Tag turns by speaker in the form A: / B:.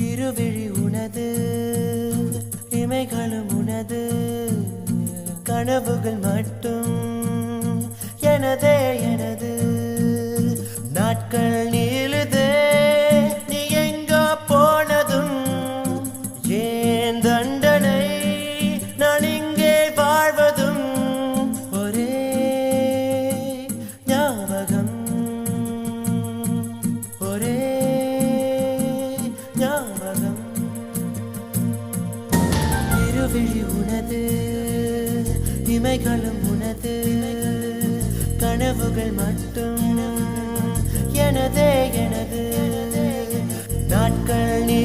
A: இருவிழி உனது இமைகளும் உனது கனவுகள் மட்டும் எனதே எனது நாட்கள் நீளுதே நீ எங்க போனதும் ஏன் தண்டனை நான் இங்கே வாழ்வதும் ஒரே ஞாபகம் ஒரே ஞாபகம் இருவிழி உனது இமைகளும் உனது கனவுகள் மட்டும் எனதே எனது நாட்கள் நீ